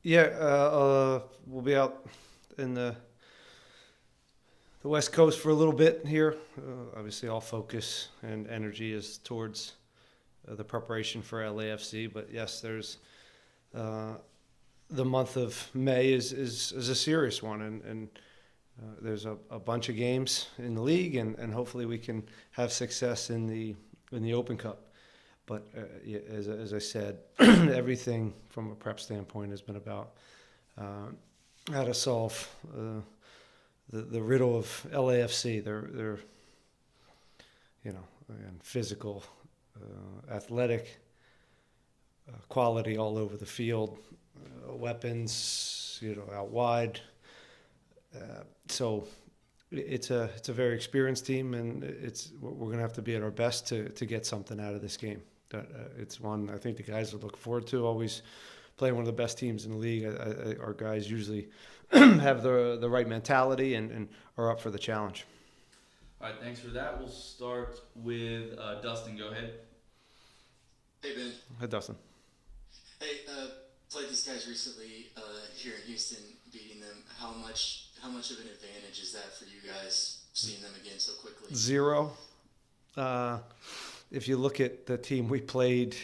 Yeah, we'll be out in the West Coast for a little bit here. Obviously, all focus and energy is towards the preparation for LAFC. But yes, there's the month of May is a serious one, and there's a bunch of games in the league, and hopefully we can have success in the Open Cup. But yeah, as I said, everything from a prep standpoint has been about how to solve the riddle of LAFC. They're again, physical, athletic, quality all over the field, weapons, out wide. So it's a very experienced team, and we're going to have to be at our best to get something out of this game. It's one I think the guys would look forward to. Always playing one of the best teams in the league. Our guys usually have the right mentality and are up for the challenge. All right, thanks for that. We'll start with Dustin. Go ahead. Hey, Ben. Hi, Dustin. Hey, played these guys recently here in Houston, beating them. How much of an advantage is that for you guys, seeing them again so quickly? 0. If you look at the team we played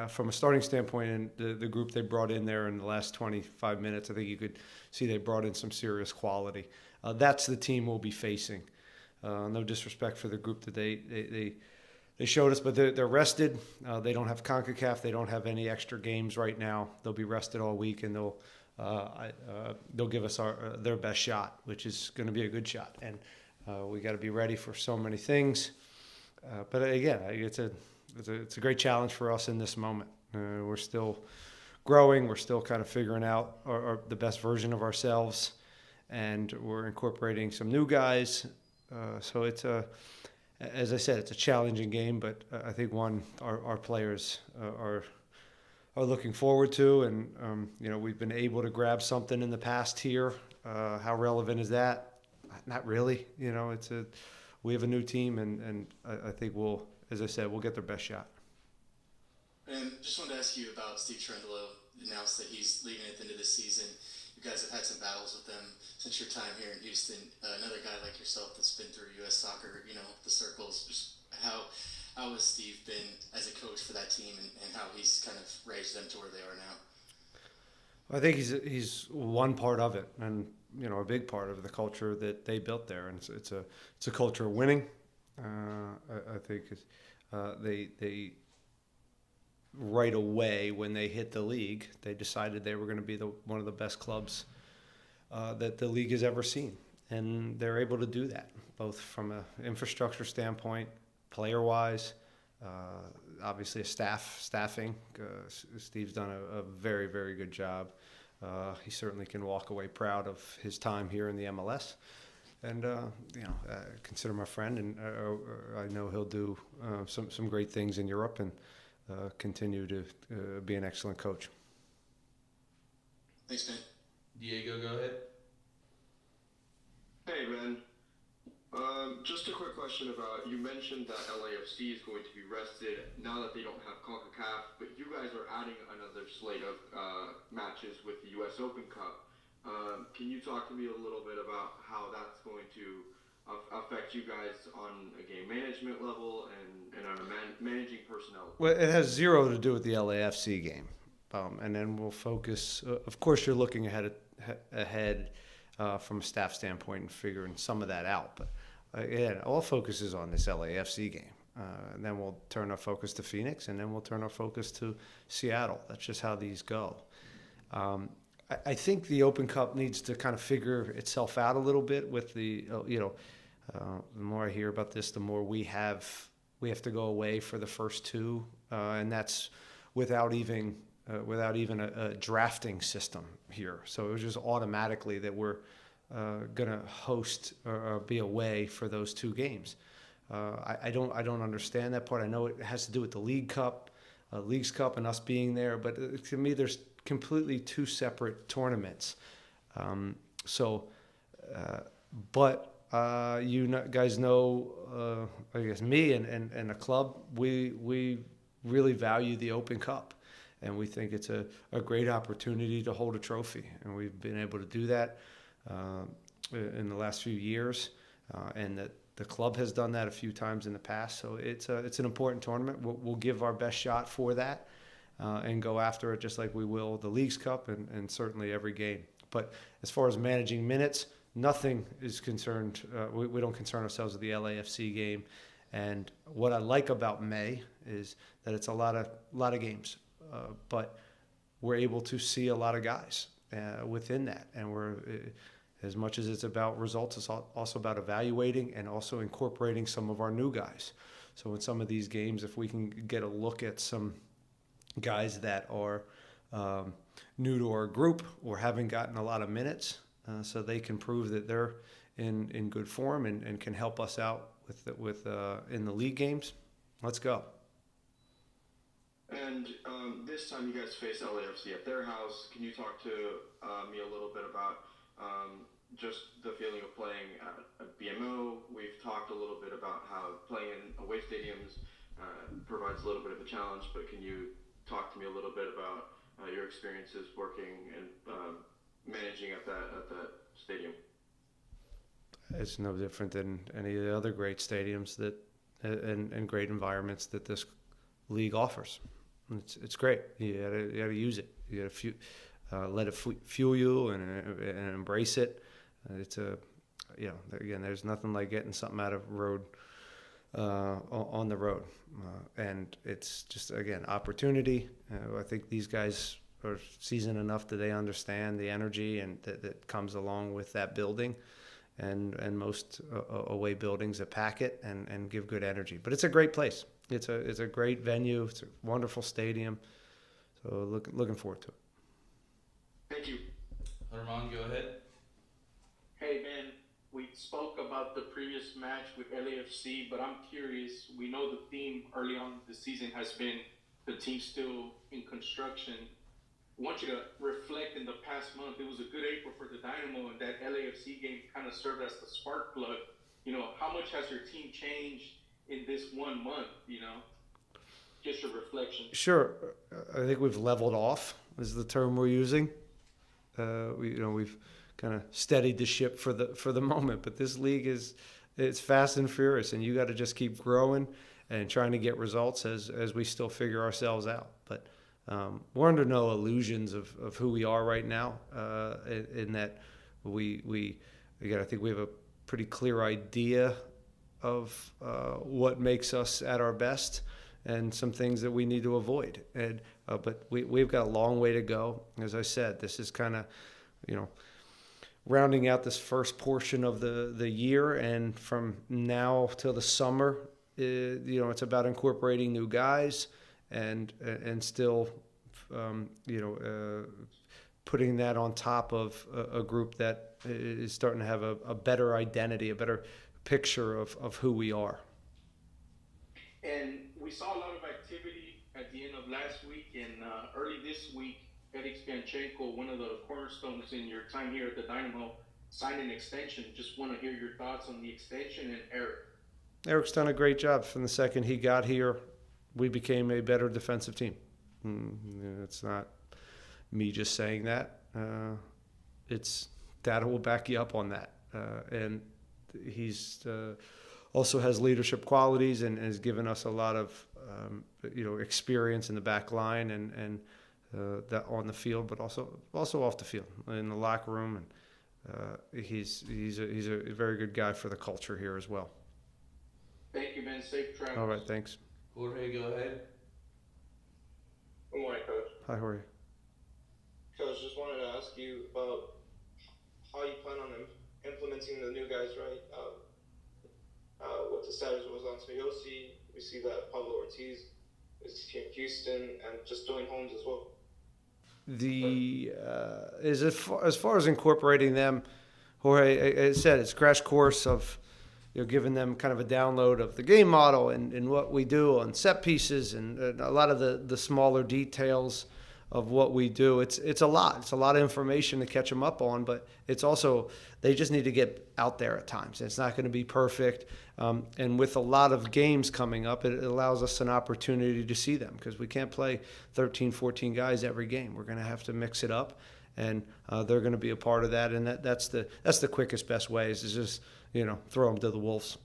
from a starting standpoint and the group they brought in there in the last 25 minutes, I think you could see they brought in some serious quality. That's the team we'll be facing. No disrespect for the group that they showed us, but they're rested. They don't have CONCACAF. They don't have any extra games right now. They'll be rested all week, and they'll give us their best shot, which is going to be a good shot. And we got to be ready for so many things. But again, it's a great challenge for us in this moment. We're still growing. We're still kind of figuring out the best version of ourselves, and we're incorporating some new guys. So as I said, it's a challenging game, but I think one our players are looking forward to, and we've been able to grab something in the past here. How relevant is that? Not really. We have a new team, and I think as I said, we'll get their best shot. And just wanted to ask you about Steve Cherundolo. Announced that he's leaving at the end of the season. You guys have had some battles with him since your time here in Houston. Another guy like yourself that's been through U.S. soccer, the circles. Just how has Steve been as a coach for that team, and how he's kind of raised them to where they are now? I think he's one part of it, and a big part of the culture that they built there, and it's a culture of winning. I think they right away when they hit the league, they decided they were going to be one of the best clubs that the league has ever seen, and they're able to do that both from an infrastructure standpoint, player-wise, obviously staffing. Steve's done a very, very good job. He certainly can walk away proud of his time here in the MLS, and consider my friend, and I know he'll do some great things in Europe and continue to be an excellent coach. Thanks, Ben. Diego, go ahead. Hey, Ben. Just a quick question about, you mentioned that LAFC is going to be rested now that they don't have CONCACAF, but you guys are adding another slate of matches with the U.S. Open Cup. Can you talk to me a little bit about how that's going to affect you guys on a game management level and on a managing personnel? Well, it has 0 to do with the LAFC game. And then we'll focus. Of course, you're looking ahead from a staff standpoint and figuring some of that out. But again, all focus is on this LAFC game. And then we'll turn our focus to Phoenix, and then we'll turn our focus to Seattle. That's just how these go. I think the Open Cup needs to kind of figure itself out a little bit with the more I hear about this, the more we have to go away for the first 2, and that's without even a drafting system here. So it was just automatically that we're going to host or be away for those 2 games. I don't understand that part. I know it has to do with the Leagues Cup, and us being there, but to me, there's completely 2 separate tournaments. But you guys know, I guess me and the club, we really value the Open Cup. and we think it's a great opportunity to hold a trophy. And we've been able to do that in the last few years, and that the club has done that a few times in the past. So it's an important tournament. We'll give our best shot for that and go after it just like we will the Leagues Cup and certainly every game. But as far as managing minutes, nothing is concerned. We don't concern ourselves with the LAFC game. And what I like about May is that it's a lot of games, but we're able to see a lot of guys within that. And we're as much as it's about results, it's also about evaluating and also incorporating some of our new guys. So in some of these games, if we can get a look at some guys that are new to our group or haven't gotten a lot of minutes, so they can prove that they're in good form and can help us out with in the league games, let's go. And this time you guys face LAFC at their house. Can you talk to me a little bit about just the feeling of playing at BMO? We've talked a little bit about how playing in away stadiums provides a little bit of a challenge, but can you talk to me a little bit about your experiences working and managing at that stadium? It's no different than any of the other great stadiums that and great environments that this league offers. It's great. You gotta use it. You gotta let it fuel you and embrace it. It's again, there's nothing like getting something out of road on the road, and it's just again opportunity. I think these guys are seasoned enough that they understand the energy and that comes along with that building. And most away buildings that pack it and give good energy. But it's a great place. It's a great venue. It's a wonderful stadium. So looking forward to it. Thank you. Herman, go ahead. Hey, man, we spoke about the previous match with LAFC, but I'm curious. We know the theme early on the season has been the team still in construction. I want you to reflect in the past month. It was a good April for the Dynamo, and that LAFC game kind of served as the spark plug. How much has your team changed in this 1 month? Just your reflection. Sure, I think we've leveled off is the term we're using. We've kind of steadied the ship for the moment, but this league it's fast and furious, and you got to just keep growing and trying to get results as we still figure ourselves out. But we're under no illusions of who we are right now, in that I think we have a pretty clear idea of what makes us at our best and some things that we need to avoid. But we've got a long way to go. As I said, this is kind of, rounding out this first portion of the year, and from now till the summer, it's about incorporating new guys and still, putting that on top of a group that is starting to have a better identity, a better picture of who we are. And we saw a lot of activity at the end of last week and early this week. Eric Spianchenko, one of the cornerstones in your time here at the Dynamo, signed an extension. Just want to hear your thoughts on the extension and Eric. Eric's done a great job. From the second he got here, we became a better defensive team. It's not me just saying that. It's data will back you up on that. And he's also has leadership qualities and has given us a lot of experience in the back line and that on the field, but also off the field in the locker room. And he's a very good guy for the culture here as well. Thank you, man. Safe travels. All right, thanks. Jorge, go ahead. Good morning, Coach. Hi, Jorge. Coach, just wanted to ask you about how you plan on implementing the new guys, right? What the status was on Toyosi. We see that Pablo Ortiz is here in Houston, and just doing Holmes as well. As far as incorporating them, Jorge, I said it's crash course of giving them kind of a download of the game model and what we do on set pieces and a lot of the smaller details of what we do. It's a lot. It's a lot of information to catch them up on, but it's also they just need to get out there at times. It's not going to be perfect, and with a lot of games coming up, it allows us an opportunity to see them because we can't play 13, 14 guys every game. We're going to have to mix it up, and they're going to be a part of that. And that's the quickest, best way is to just throw them to the wolves.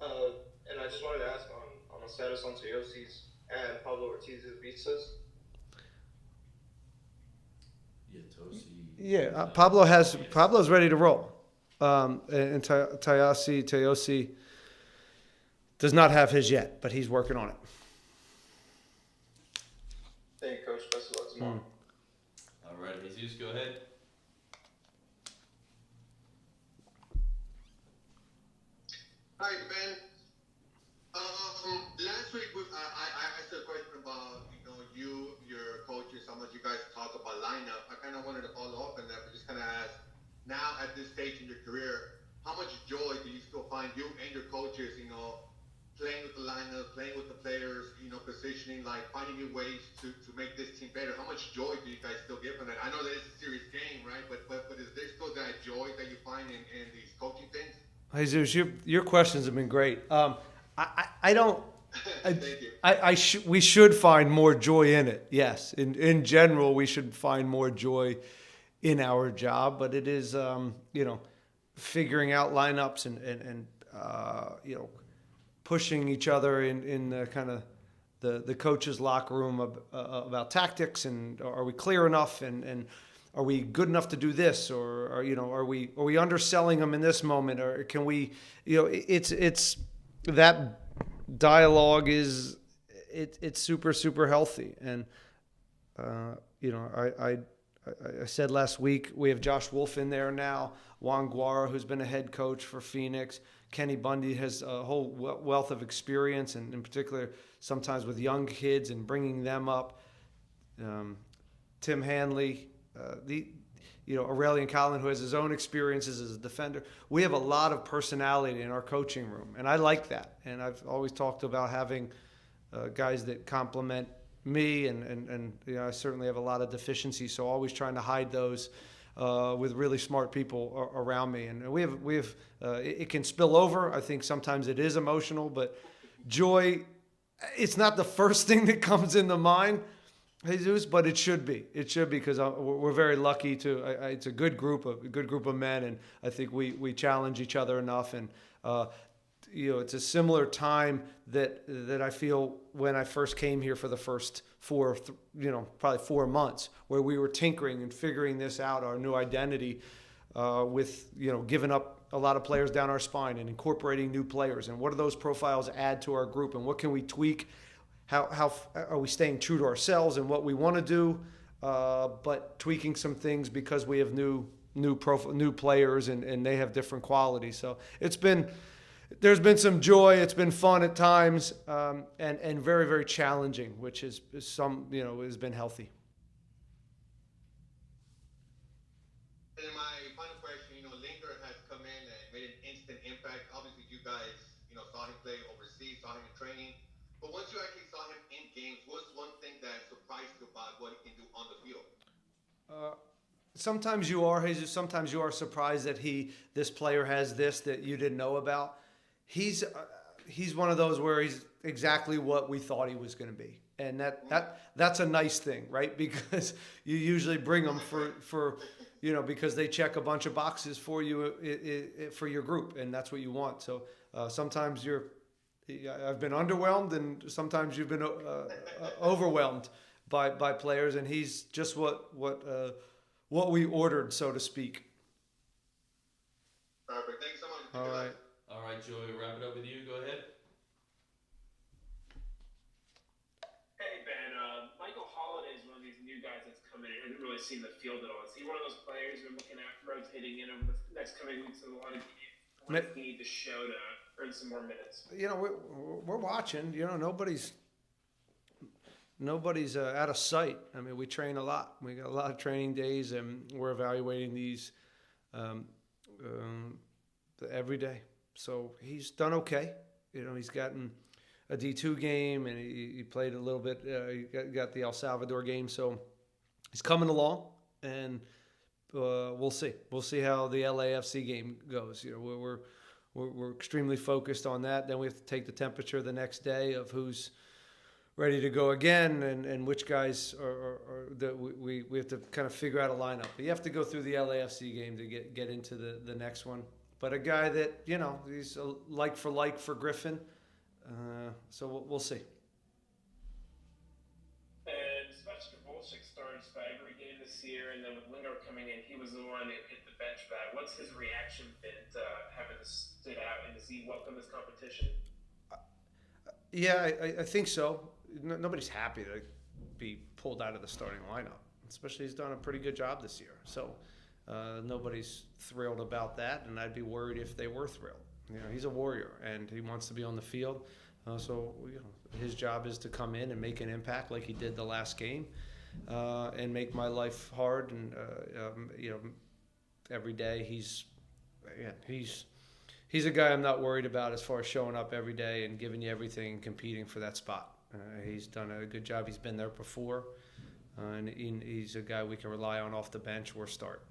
And I just wanted to ask on the status on Teosi's and Pablo Ortiz's visas. Yeah, Tosi. Yeah, Pablo's ready to roll, and Teosi does not have his yet, but he's working on it. Thank you, Coach. Best of luck tomorrow. All right, Jesus, go ahead. Hi, Ben. Last week I asked a question about you, your coaches, how much you guys talk about lineup. I kind of wanted to follow up on that, but just kind of ask, now at this stage in your career, how much joy do you still find you and your coaches, playing with the lineup, playing with the players, positioning, like finding new ways to make this team better? How much joy do you guys still get from that? I know that it's a serious game, right? But is there still that joy that you find in these coaching things? Jesus, your questions have been great. I don't. Thank you. We should find more joy in it. Yes, in general, we should find more joy in our job. But it is, figuring out lineups and pushing each other in the kind of the coach's locker room about tactics and are we clear enough and are we good enough to do this or are we underselling them in this moment or can we it's that dialogue is it's super healthy and I said last week we have Josh Wolf in there now, Juan Guara, who's been a head coach for Phoenix. Kenny Bundy has a whole wealth of experience, and in particular, sometimes with young kids and bringing them up. Tim Hanley, Aurelian Collin, who has his own experiences as a defender. We have a lot of personality in our coaching room, and I like that. And I've always talked about having guys that complement me, and I certainly have a lot of deficiencies, so always trying to hide those. With really smart people around me, and we have it can spill over. I think sometimes it is emotional, but joy, it's not the first thing that comes into mind, Jesus, but it should be. It should be because we're very lucky to. It's a good group of men, and I think we challenge each other enough, and it's a similar time that I feel when I first came here for the first probably 4 months, where we were tinkering and figuring this out, our new identity, with giving up a lot of players down our spine and incorporating new players, and what do those profiles add to our group, and what can we tweak? How are we staying true to ourselves and what we want to do, but tweaking some things because we have new players and they have different qualities. So there's been some joy. It's been fun at times, and very, very challenging, which has been healthy. And then my final question, Linger has come in and made an instant impact. Obviously, you guys, saw him play overseas, saw him in training. But once you actually saw him in games, what's one thing that surprised you about what he can do on the field? Sometimes you are, Jesus. Sometimes you are surprised that this player has this that you didn't know about. He's one of those where he's exactly what we thought he was going to be, and that's a nice thing, right? Because you usually bring them for because they check a bunch of boxes for you for your group, and that's what you want. So sometimes I've been underwhelmed, and sometimes you've been overwhelmed by players, and he's just what we ordered, so to speak. Perfect. Thanks so much. All right. All right, Joey, we'll wrap it up with you. Go ahead. Hey, Ben. Michael Holiday is one of these new guys that's come in and hasn't really seen the field at all. Is he one of those players you're looking at rotating in over the next coming weeks in a lot of games? What does he need to show to earn some more minutes? We're watching. Nobody's out of sight. I mean, we train a lot. We got a lot of training days, and we're evaluating these every day. So he's done okay. He's gotten a D2 game, and he played a little bit. He got the El Salvador game, so he's coming along, and we'll see. We'll see how the LAFC game goes. You know, we're extremely focused on that. Then we have to take the temperature the next day of who's ready to go again, and which guys are that we have to kind of figure out a lineup. But you have to go through the LAFC game to get into the next one. But a guy that, you know, he's a like for Griffin. So we'll see. And Sebastian Volchik started every game this year, and then with Lingard coming in, he was the one that hit the bench back. What's his reaction been to having to sit out, and does he welcome this competition? Yeah, I think so. Nobody's happy to be pulled out of the starting lineup, especially he's done a pretty good job this year. So nobody's thrilled about that, and I'd be worried if they were thrilled. You know, he's a warrior, and he wants to be on the field. So you know, his job is to come in and make an impact like he did the last game, and make my life hard. And you know, every day he's a guy I'm not worried about as far as showing up every day and giving you everything and competing for that spot. He's done a good job. He's been there before, and he's a guy we can rely on off the bench or start.